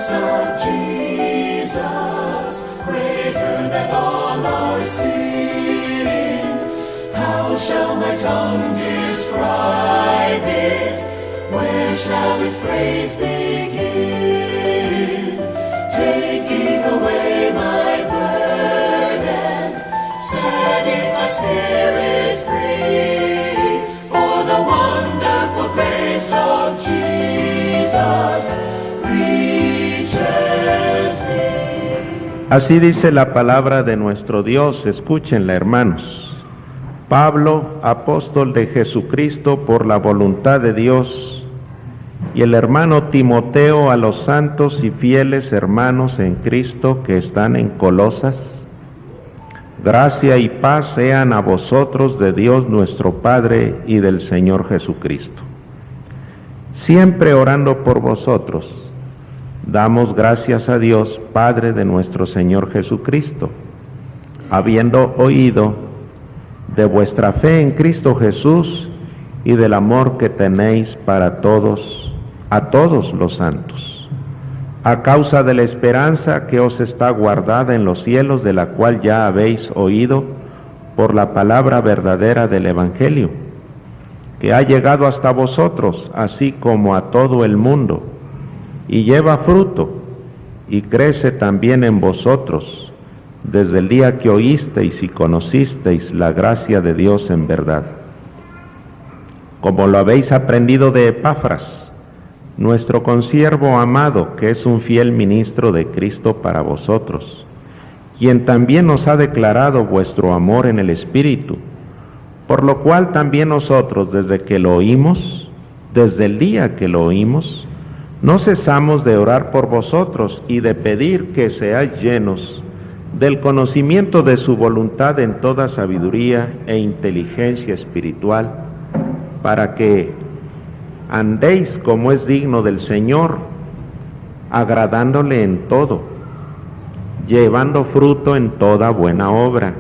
grace of Jesus, greater than all our sin. How shall my tongue describe it? Where shall its praise begin? Taking away my burden, setting my spirit free, for the wonderful grace of Jesus reaches me. Así dice la palabra de nuestro Dios, escúchenla, hermanos. Pablo, apóstol de Jesucristo por la voluntad de Dios, y el hermano Timoteo a los santos y fieles hermanos en Cristo que están en Colosas, gracia y paz sean a vosotros de Dios nuestro Padre y del Señor Jesucristo. Siempre orando por vosotros, damos gracias a Dios, Padre de nuestro Señor Jesucristo, habiendo oído de vuestra fe en Cristo Jesús y del amor que tenéis para todos, a todos los santos, a causa de la esperanza que os está guardada en los cielos, de la cual ya habéis oído por la palabra verdadera del Evangelio, que ha llegado hasta vosotros, así como a todo el mundo, y lleva fruto, y crece también en vosotros, desde el día que oísteis y conocisteis la gracia de Dios en verdad. Como lo habéis aprendido de Epafras, nuestro consiervo amado, que es un fiel ministro de Cristo para vosotros, quien también os ha declarado vuestro amor en el Espíritu, por lo cual también nosotros, desde que lo oímos, desde el día que lo oímos, no cesamos de orar por vosotros y de pedir que seáis llenos del conocimiento de su voluntad en toda sabiduría e inteligencia espiritual, para que andéis como es digno del Señor, agradándole en todo, llevando fruto en toda buena obra,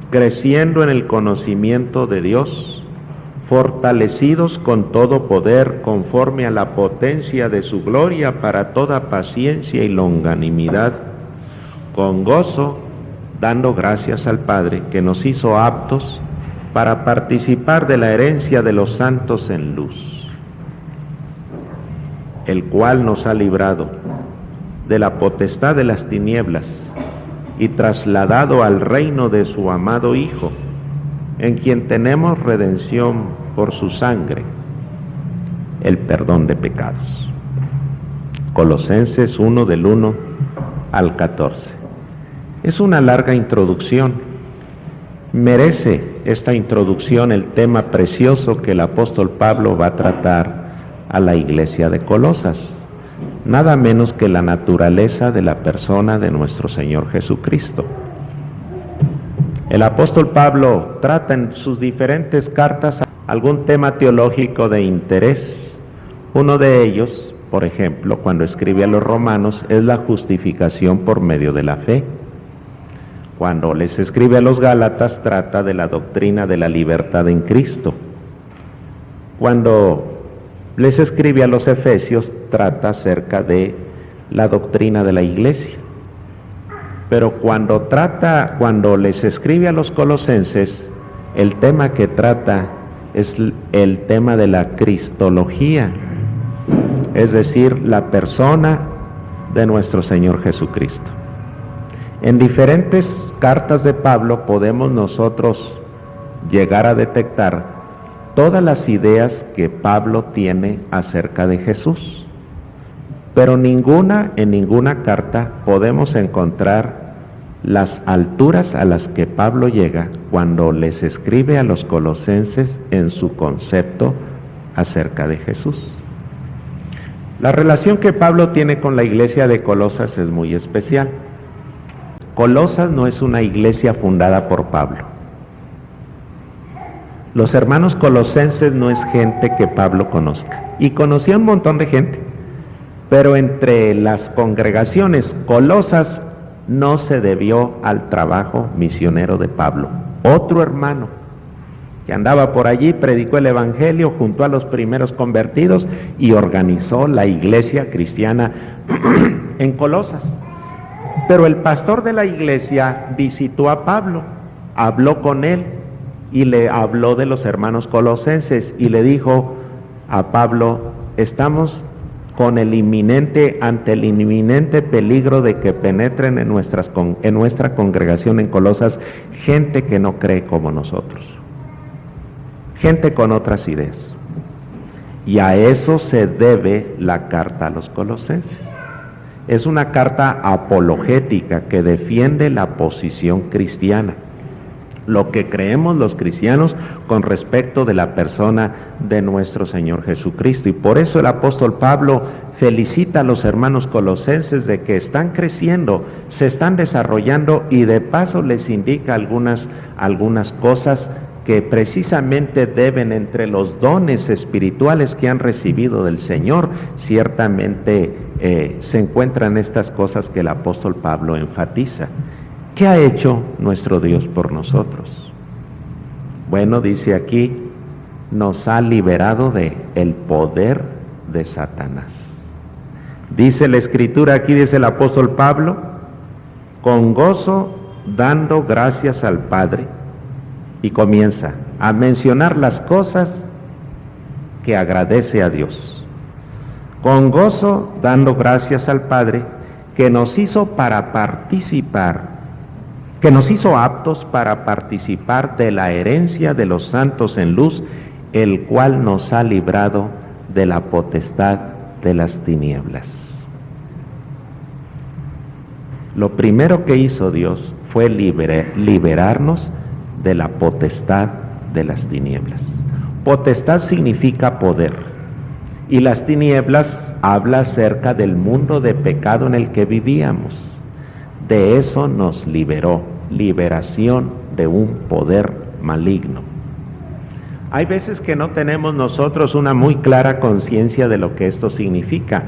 creciendo en el conocimiento de Dios, fortalecidos con todo poder conforme a la potencia de su gloria, para toda paciencia y longanimidad, con gozo, dando gracias al Padre que nos hizo aptos para participar de la herencia de los santos en luz, el cual nos ha librado de la potestad de las tinieblas y trasladado al reino de su amado Hijo, en quien tenemos redención por su sangre, el perdón de pecados. Colosenses 1 del 1 al 14. Es una larga introducción. Merece esta introducción el tema precioso que el apóstol Pablo va a tratar a la iglesia de Colosas, nada menos que la naturaleza de la persona de nuestro Señor Jesucristo. El apóstol Pablo trata en sus diferentes cartas algún tema teológico de interés. Uno de ellos, por ejemplo, cuando escribe a los romanos, es la justificación por medio de la fe. Cuando les escribe a los Gálatas, trata de la doctrina de la libertad en Cristo. Cuando les escribe a los Efesios, trata acerca de la doctrina de la iglesia. Pero cuando les escribe a los Colosenses, el tema que trata es el tema de la cristología, es decir, la persona de nuestro Señor Jesucristo. En diferentes cartas de Pablo podemos nosotros llegar a detectar todas las ideas que Pablo tiene acerca de Jesús, pero en ninguna carta podemos encontrar las alturas a las que Pablo llega cuando les escribe a los colosenses en su concepto acerca de Jesús. La relación que Pablo tiene con la iglesia de Colosas es muy especial. Colosas no es una iglesia fundada por Pablo. Los hermanos colosenses no es gente que Pablo conozca. Y conocía un montón de gente, pero entre las congregaciones Colosas no se debió al trabajo misionero de Pablo. Otro hermano que andaba por allí, predicó el evangelio, juntó a los primeros convertidos y organizó la iglesia cristiana en Colosas. Pero el pastor de la iglesia visitó a Pablo, habló con él y le habló de los hermanos colosenses y le dijo a Pablo: estamos ante el inminente peligro de que penetren en nuestra congregación en Colosas gente que no cree como nosotros, gente con otras ideas. Y a eso se debe la carta a los colosenses. Es una carta apologética que defiende la posición cristiana, lo que creemos los cristianos con respecto de la persona de nuestro Señor Jesucristo. Y por eso el apóstol Pablo felicita a los hermanos colosenses de que están creciendo, se están desarrollando, y de paso les indica algunas cosas que precisamente deben, entre los dones espirituales que han recibido del Señor, ciertamente se encuentran estas cosas que el apóstol Pablo enfatiza. ¿Qué ha hecho nuestro Dios por nosotros? Bueno, dice aquí, nos ha liberado del poder de Satanás. Dice la Escritura, aquí dice el apóstol Pablo, con gozo dando gracias al Padre, y comienza a mencionar las cosas que agradece a Dios. Con gozo dando gracias al Padre, que nos hizo aptos para participar de la herencia de los santos en luz, el cual nos ha librado de la potestad de las tinieblas. Lo primero que hizo Dios fue liberarnos de la potestad de las tinieblas. Potestad significa poder, y las tinieblas habla acerca del mundo de pecado en el que vivíamos. De eso nos liberó, liberación de un poder maligno. Hay veces que no tenemos nosotros una muy clara conciencia de lo que esto significa.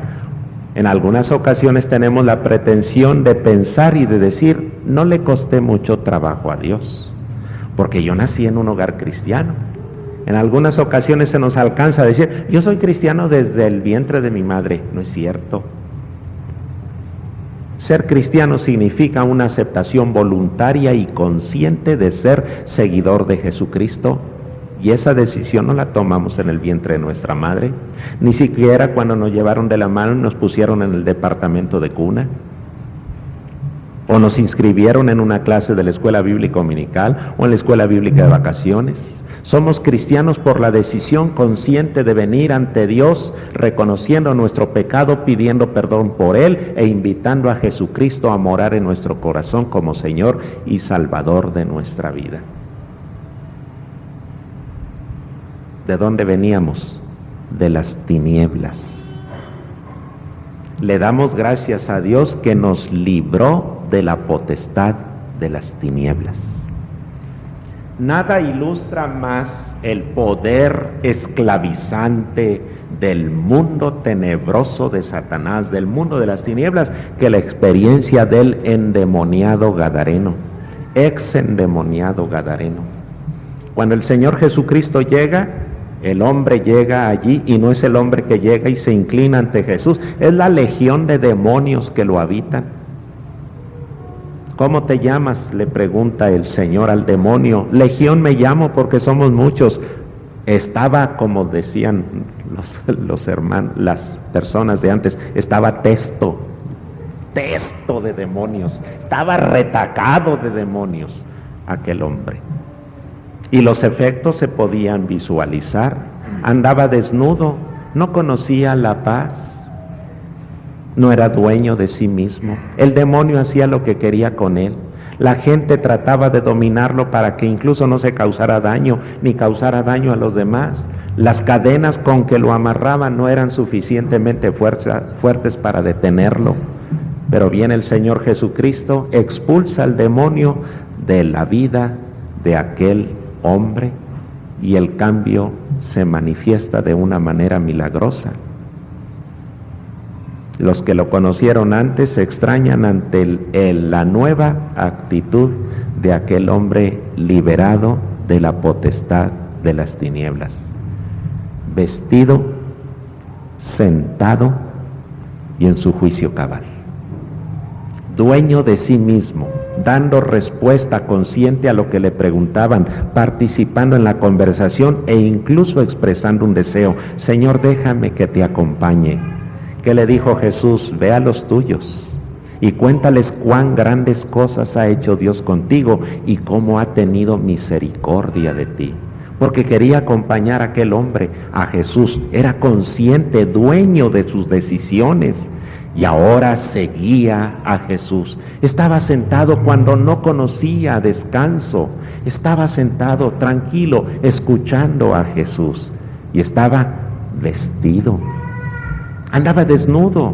En algunas ocasiones tenemos la pretensión de pensar y de decir, no le costé mucho trabajo a Dios, porque yo nací en un hogar cristiano. En algunas ocasiones se nos alcanza a decir, yo soy cristiano desde el vientre de mi madre. No es cierto. Ser cristiano significa una aceptación voluntaria y consciente de ser seguidor de Jesucristo, y esa decisión no la tomamos en el vientre de nuestra madre, ni siquiera cuando nos llevaron de la mano y nos pusieron en el departamento de cuna, o nos inscribieron en una clase de la escuela bíblica dominical o en la escuela bíblica de vacaciones. Somos cristianos por la decisión consciente de venir ante Dios, reconociendo nuestro pecado, pidiendo perdón por él e invitando a Jesucristo a morar en nuestro corazón como Señor y Salvador de nuestra vida. ¿De dónde veníamos? De las tinieblas. Le damos gracias a Dios que nos libró de la potestad de las tinieblas. Nada ilustra más el poder esclavizante del mundo tenebroso de Satanás, del mundo de las tinieblas, que la experiencia del endemoniado gadareno, ex endemoniado gadareno. Cuando el Señor Jesucristo llega, el hombre llega allí, y no es el hombre que llega y se inclina ante Jesús, es la legión de demonios que lo habitan. ¿Cómo te llamas?, le pregunta el Señor al demonio. Legión me llamo porque somos muchos. Estaba, como decían los hermanos, las personas de antes, estaba testo de demonios, estaba retacado de demonios aquel hombre. Y los efectos se podían visualizar. Andaba desnudo, no conocía la paz, no era dueño de sí mismo. El demonio hacía lo que quería con él. La gente trataba de dominarlo para que incluso no se causara daño, ni causara daño a los demás. Las cadenas con que lo amarraban no eran suficientemente fuertes para detenerlo. Pero viene el Señor Jesucristo, expulsa al demonio de la vida de aquel hombre, y el cambio se manifiesta de una manera milagrosa. Los que lo conocieron antes se extrañan ante la nueva actitud de aquel hombre liberado de la potestad de las tinieblas, vestido, sentado y en su juicio cabal, dueño de sí mismo, dando respuesta consciente a lo que le preguntaban, participando en la conversación e incluso expresando un deseo: Señor, déjame que te acompañe. ¿Qué le dijo Jesús? Ve a los tuyos y cuéntales cuán grandes cosas ha hecho Dios contigo y cómo ha tenido misericordia de ti. Porque quería acompañar a aquel hombre, a Jesús. Era consciente, dueño de sus decisiones. Y ahora seguía a Jesús. Estaba sentado cuando no conocía descanso. Estaba sentado tranquilo, escuchando a Jesús. Y estaba vestido. Andaba desnudo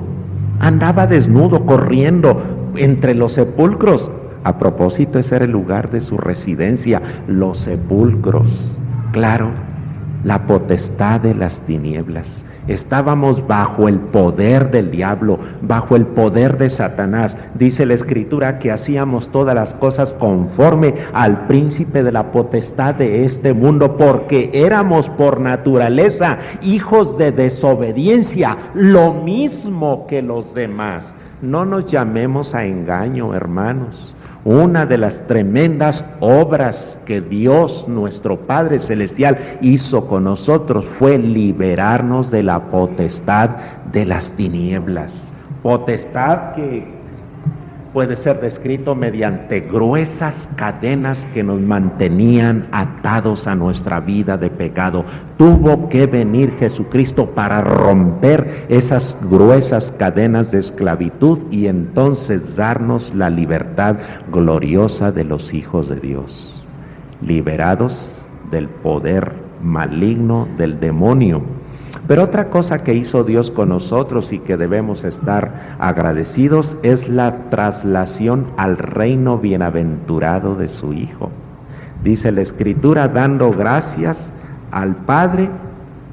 corriendo entre los sepulcros. A propósito, ese era el lugar de su residencia, los sepulcros. Claro, la potestad de las tinieblas. Estábamos bajo el poder del diablo, bajo el poder de Satanás. Dice la Escritura que hacíamos todas las cosas conforme al príncipe de la potestad de este mundo, porque éramos por naturaleza hijos de desobediencia, lo mismo que los demás. No nos llamemos a engaño, hermanos. Una de las tremendas obras que Dios, nuestro Padre Celestial, hizo con nosotros fue liberarnos de la potestad de las tinieblas. Potestad que puede ser descrito mediante gruesas cadenas que nos mantenían atados a nuestra vida de pecado. Tuvo que venir Jesucristo para romper esas gruesas cadenas de esclavitud y entonces darnos la libertad gloriosa de los hijos de Dios, liberados del poder maligno del demonio. Pero otra cosa que hizo Dios con nosotros y que debemos estar agradecidos es la traslación al reino bienaventurado de su Hijo. Dice la Escritura, dando gracias al Padre,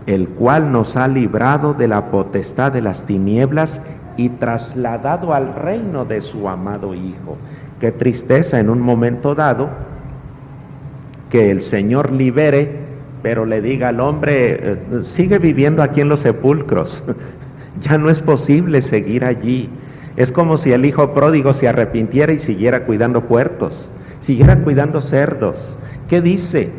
el cual nos ha librado de la potestad de las tinieblas y trasladado al reino de su amado Hijo. Qué tristeza en un momento dado que el Señor libere, pero le diga al hombre, sigue viviendo aquí en los sepulcros. Ya no es posible seguir allí. Es como si el hijo pródigo se arrepintiera y siguiera cuidando puercos, siguiera cuidando cerdos. ¿Qué dice?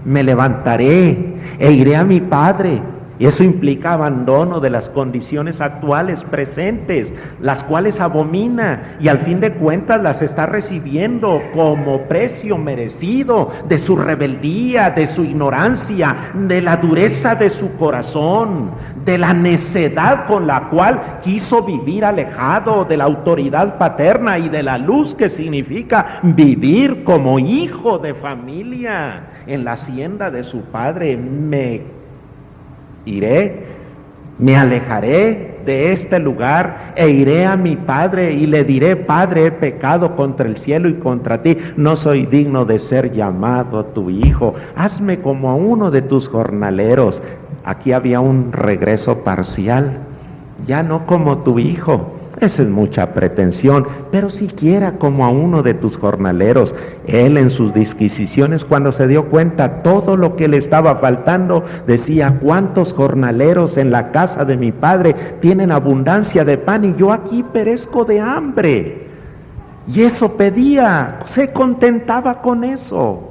Me levantaré e iré a mi padre. Y eso implica abandono de las condiciones actuales, presentes, las cuales abomina y al fin de cuentas las está recibiendo como precio merecido de su rebeldía, de su ignorancia, de la dureza de su corazón, de la necedad con la cual quiso vivir alejado de la autoridad paterna y de la luz que significa vivir como hijo de familia en la hacienda de su padre. Me alejaré de este lugar e iré a mi padre y le diré: Padre, he pecado contra el cielo y contra ti, no soy digno de ser llamado tu hijo, hazme como a uno de tus jornaleros. Aquí había un regreso parcial, ya no como tu hijo. Esa es mucha pretensión, pero siquiera como a uno de tus jornaleros. Él en sus disquisiciones, cuando se dio cuenta todo lo que le estaba faltando, decía: ¿cuántos jornaleros en la casa de mi padre tienen abundancia de pan y yo aquí perezco de hambre? Y eso pedía, se contentaba con eso.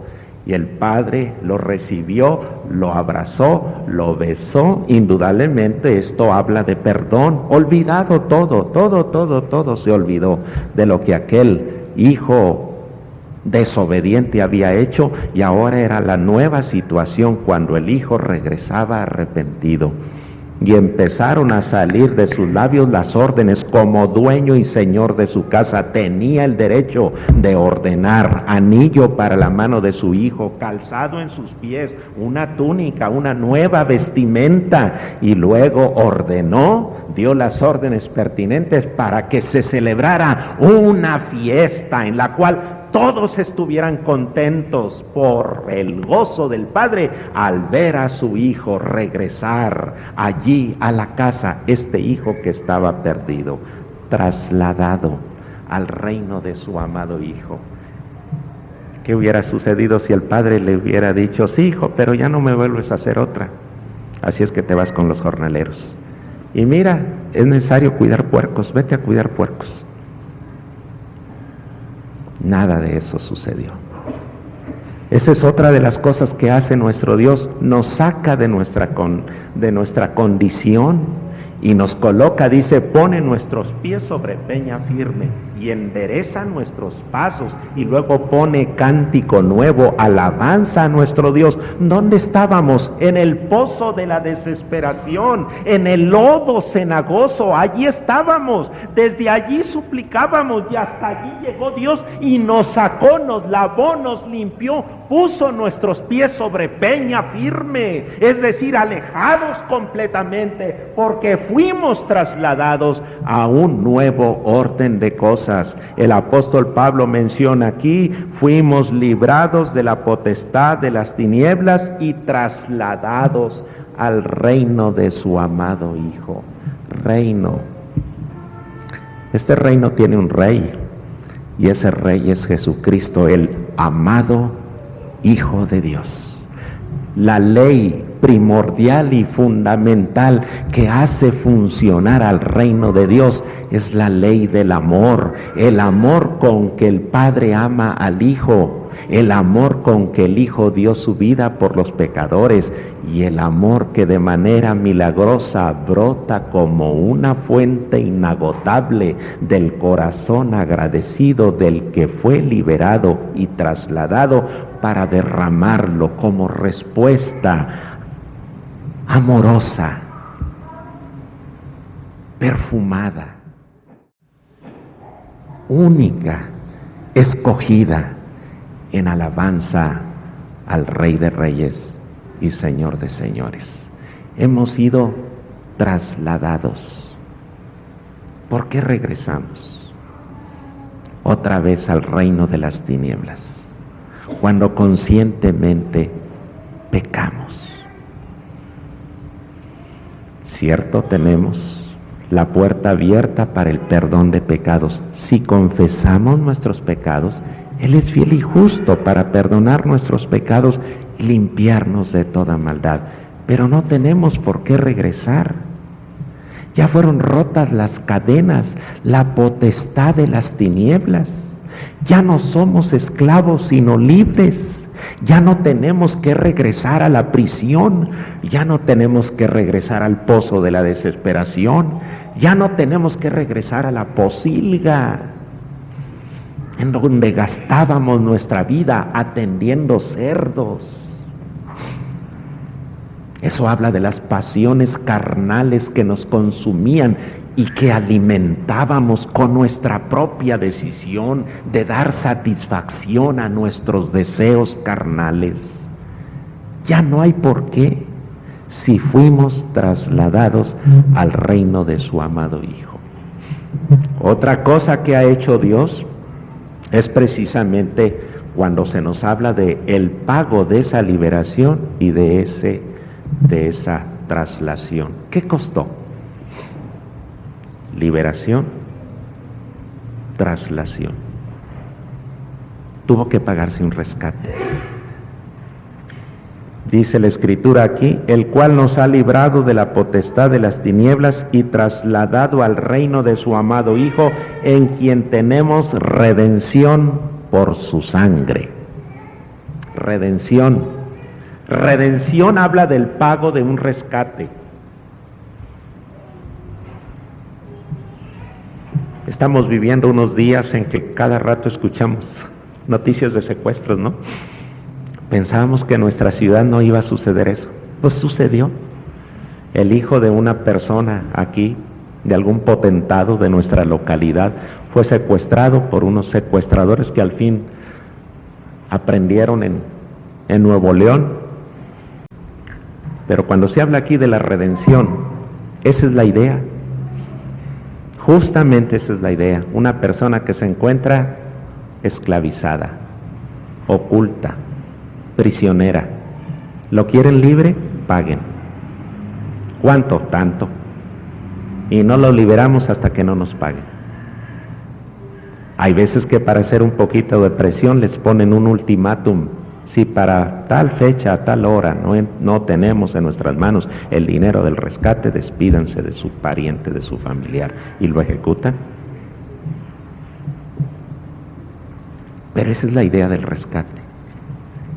Y el padre lo recibió, lo abrazó, lo besó. Indudablemente esto habla de perdón. Olvidado todo se olvidó de lo que aquel hijo desobediente había hecho, y ahora era la nueva situación cuando el hijo regresaba arrepentido. Y empezaron a salir de sus labios las órdenes. Como dueño y señor de su casa, tenía el derecho de ordenar: anillo para la mano de su hijo, calzado en sus pies, una túnica, una nueva vestimenta. Y luego ordenó, dio las órdenes pertinentes para que se celebrara una fiesta en la cual todos estuvieran contentos por el gozo del padre al ver a su hijo regresar allí a la casa, este hijo que estaba perdido, trasladado al reino de su amado hijo. ¿Qué hubiera sucedido si el padre le hubiera dicho, sí, hijo, pero ya no me vuelves a hacer otra? Así es que te vas con los jornaleros. Y mira, es necesario cuidar puercos, vete a cuidar puercos. Nada de eso sucedió. Esa es otra de las cosas que hace nuestro Dios, nos saca de nuestra condición y nos coloca, dice, pone nuestros pies sobre peña firme y endereza nuestros pasos, y luego pone cántico nuevo, alabanza a nuestro Dios. ¿Dónde estábamos? En el pozo de la desesperación, en el lodo cenagoso, allí estábamos, desde allí suplicábamos y hasta allí llegó Dios y nos sacó, nos lavó, nos limpió, puso nuestros pies sobre peña firme, es decir, alejados completamente, porque fuimos trasladados a un nuevo orden de cosas. El apóstol Pablo menciona aquí, fuimos librados de la potestad de las tinieblas y trasladados al reino de su amado Hijo. Reino. Este reino tiene un rey, y ese rey es Jesucristo, el amado Hijo de Dios. La ley primordial y fundamental que hace funcionar al reino de Dios es la ley del amor, el amor con que el Padre ama al Hijo, el amor con que el Hijo dio su vida por los pecadores, y el amor que de manera milagrosa brota como una fuente inagotable del corazón agradecido del que fue liberado y trasladado para derramarlo como respuesta amorosa, perfumada, única, escogida en alabanza al Rey de Reyes y Señor de Señores. Hemos sido trasladados. ¿Por qué regresamos otra vez al reino de las tinieblas? Cuando conscientemente pecamos. Cierto, tenemos la puerta abierta para el perdón de pecados. Si confesamos nuestros pecados, Él es fiel y justo para perdonar nuestros pecados y limpiarnos de toda maldad. Pero no tenemos por qué regresar. Ya fueron rotas las cadenas, la potestad de las tinieblas. Ya no somos esclavos, sino libres. Ya no tenemos que regresar a la prisión, ya no tenemos que regresar al pozo de la desesperación, ya no tenemos que regresar a la posilga en donde gastábamos nuestra vida atendiendo cerdos. Eso habla de las pasiones carnales que nos consumían y que alimentábamos con nuestra propia decisión de dar satisfacción a nuestros deseos carnales. Ya no hay por qué, si fuimos trasladados al reino de su amado Hijo. Otra cosa que ha hecho Dios es precisamente cuando se nos habla de el pago de esa liberación y de esa traslación. ¿Qué costó? Liberación, traslación. Tuvo que pagarse un rescate. Dice la Escritura aquí, el cual nos ha librado de la potestad de las tinieblas y trasladado al reino de su amado Hijo, en quien tenemos redención por su sangre. Redención. Redención habla del pago de un rescate. Estamos viviendo unos días en que cada rato escuchamos noticias de secuestros, ¿no? Pensábamos que en nuestra ciudad no iba a suceder eso. Pues sucedió. El hijo de una persona aquí, de algún potentado de nuestra localidad, fue secuestrado por unos secuestradores que al fin aprendieron en Nuevo León. Pero cuando se habla aquí de la redención, esa es la idea. Justamente esa es la idea. Una persona que se encuentra esclavizada, oculta, prisionera. ¿Lo quieren libre? Paguen. ¿Cuánto? Tanto. Y no lo liberamos hasta que no nos paguen. Hay veces que para hacer un poquito de presión les ponen un ultimátum. Si para tal fecha, a tal hora, no tenemos en nuestras manos el dinero del rescate, despídanse de su pariente, de su familiar, y lo ejecutan. Pero esa es la idea del rescate.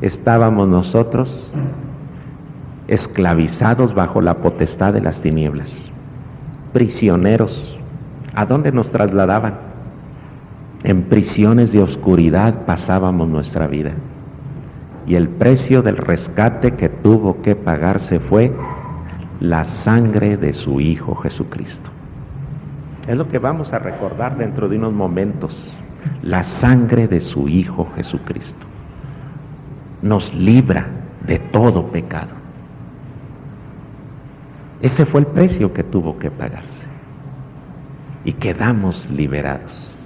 Estábamos nosotros esclavizados bajo la potestad de las tinieblas, prisioneros. ¿A dónde nos trasladaban? En prisiones de oscuridad pasábamos nuestra vida. Y el precio del rescate que tuvo que pagarse fue la sangre de su Hijo Jesucristo. Es lo que vamos a recordar dentro de unos momentos. La sangre de su Hijo Jesucristo nos libra de todo pecado. Ese fue el precio que tuvo que pagarse. Y quedamos liberados.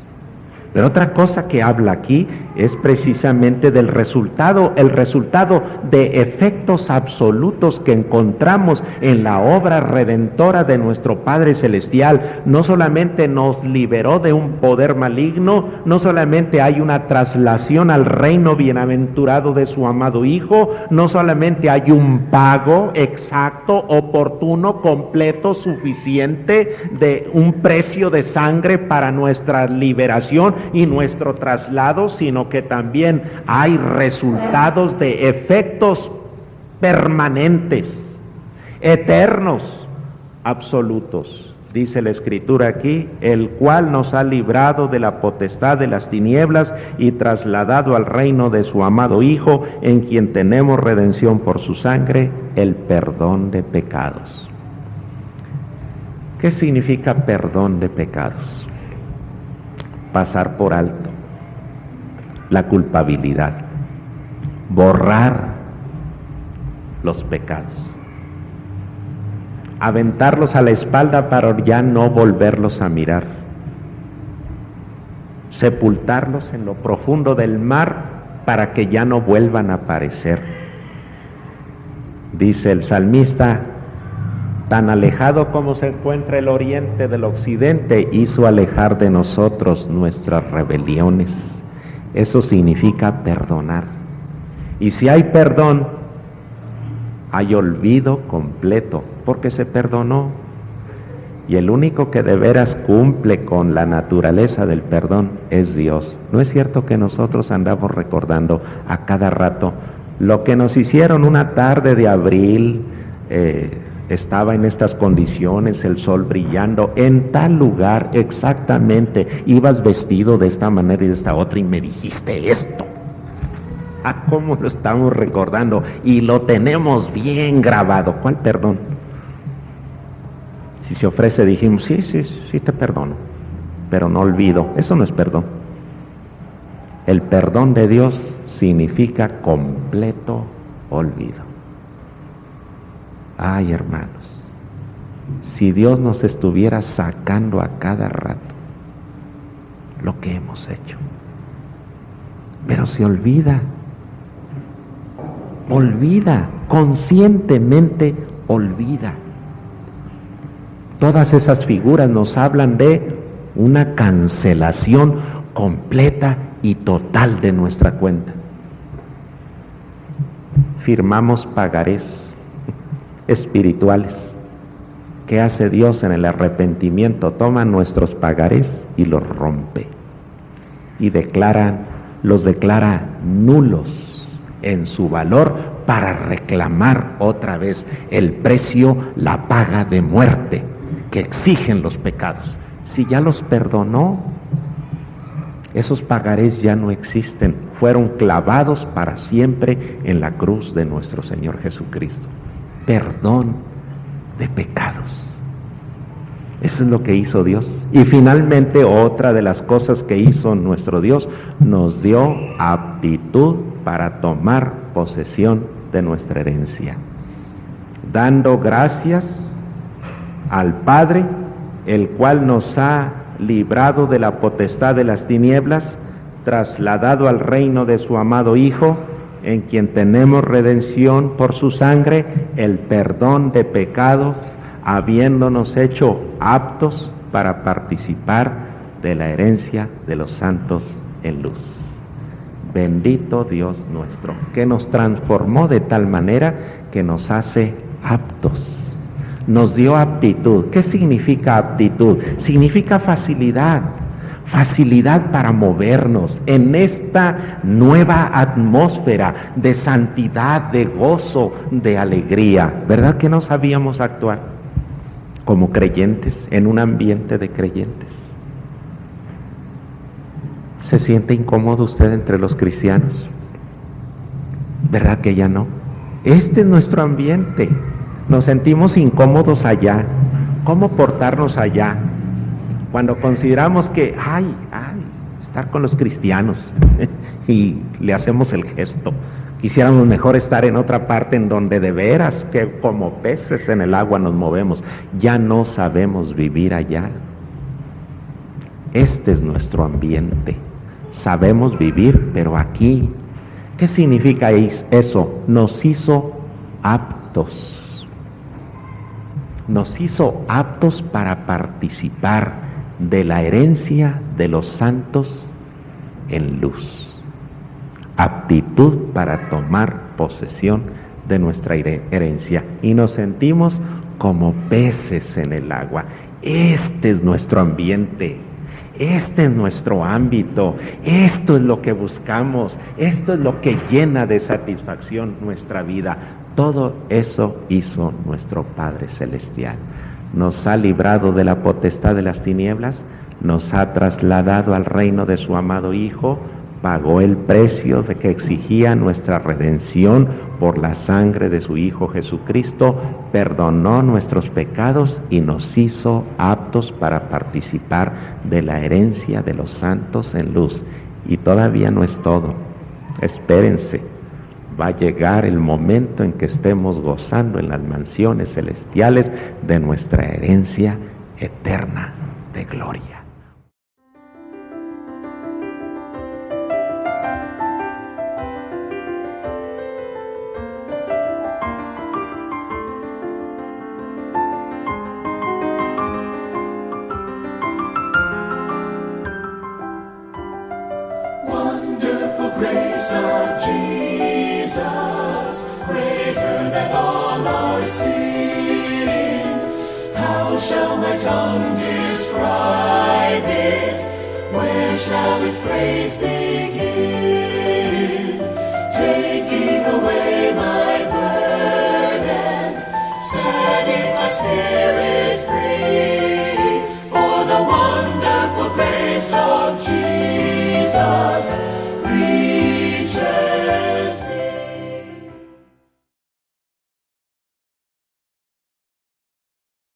Pero otra cosa que habla aquí es precisamente del resultado, el resultado de efectos absolutos que encontramos en la obra redentora de nuestro Padre Celestial. No solamente nos liberó de un poder maligno, no solamente hay una traslación al reino bienaventurado de su amado Hijo, no solamente hay un pago exacto, oportuno, completo, suficiente de un precio de sangre para nuestra liberación y nuestro traslado, sino que también hay resultados de efectos permanentes, eternos, absolutos. Dice la Escritura aquí, el cual nos ha librado de la potestad de las tinieblas y trasladado al reino de su amado Hijo, en quien tenemos redención por su sangre, el perdón de pecados. ¿Qué significa perdón de pecados? Pasar por alto la culpabilidad, borrar los pecados, aventarlos a la espalda para ya no volverlos a mirar, sepultarlos en lo profundo del mar para que ya no vuelvan a aparecer. Dice el salmista, tan alejado como se encuentra el oriente del occidente, hizo alejar de nosotros nuestras rebeliones. Eso significa perdonar. Y si hay perdón, hay olvido completo, porque se perdonó. Y el único que de veras cumple con la naturaleza del perdón es Dios. ¿No es cierto que nosotros andamos recordando a cada rato lo que nos hicieron una tarde de abril? Estaba en estas condiciones, el sol brillando, en tal lugar exactamente, ibas vestido de esta manera y de esta otra y me dijiste esto. ¿Cómo lo estamos recordando? Y lo tenemos bien grabado. ¿Cuál perdón? Si se ofrece, dijimos, sí te perdono, pero no olvido. Eso no es perdón. El perdón de Dios significa completo olvido. Ay, hermanos, si Dios nos estuviera sacando a cada rato lo que hemos hecho, pero se olvida, conscientemente olvida. Todas esas figuras nos hablan de una cancelación completa y total de nuestra cuenta. Firmamos pagarés espirituales. ¿Qué hace Dios en el arrepentimiento? Toma nuestros pagarés y los rompe y los declara nulos en su valor para reclamar otra vez el precio, la paga de muerte que exigen los pecados. Si ya los perdonó, esos pagarés ya no existen, fueron clavados para siempre en la cruz de nuestro Señor Jesucristo. Perdón de pecados. Eso es lo que hizo Dios. Y finalmente otra de las cosas que hizo nuestro Dios, nos dio aptitud para tomar posesión de nuestra herencia, dando gracias al Padre, el cual nos ha librado de la potestad de las tinieblas, trasladado al reino de su amado Hijo, en quien tenemos redención por su sangre, el perdón de pecados, habiéndonos hecho aptos para participar de la herencia de los santos en luz. Bendito Dios nuestro, que nos transformó de tal manera que nos hace aptos. Nos dio aptitud. ¿Qué significa aptitud? Significa facilidad. Facilidad para movernos en esta nueva atmósfera de santidad, de gozo, de alegría. ¿Verdad que no sabíamos actuar como creyentes en un ambiente de creyentes? ¿Se siente incómodo usted entre los cristianos? ¿Verdad que ya no? Este es nuestro ambiente. Nos sentimos incómodos allá. ¿Cómo portarnos allá? Cuando consideramos que, estar con los cristianos y le hacemos el gesto. Quisiéramos mejor estar en otra parte en donde de veras que como peces en el agua nos movemos. Ya no sabemos vivir allá. Este es nuestro ambiente. Sabemos vivir, pero aquí. ¿Qué significa eso? Nos hizo aptos. Nos hizo aptos para participar de la herencia de los santos en luz. Aptitud para tomar posesión de nuestra herencia. Y nos sentimos como peces en el agua. Este es nuestro ambiente. Este es nuestro ámbito, esto es lo que buscamos, esto es lo que llena de satisfacción nuestra vida. Todo eso hizo nuestro Padre Celestial. Nos ha librado de la potestad de las tinieblas, nos ha trasladado al reino de su amado Hijo, pagó el precio de que exigía nuestra redención por la sangre de su Hijo Jesucristo, perdonó nuestros pecados y nos hizo aptos para participar de la herencia de los santos en luz. Y todavía no es todo. Espérense, va a llegar el momento en que estemos gozando en las mansiones celestiales de nuestra herencia eterna de gloria. Grace of Jesus, greater than all our sin. How shall my tongue describe it? Where shall its praise begin? Taking away my burden, setting my spirit free.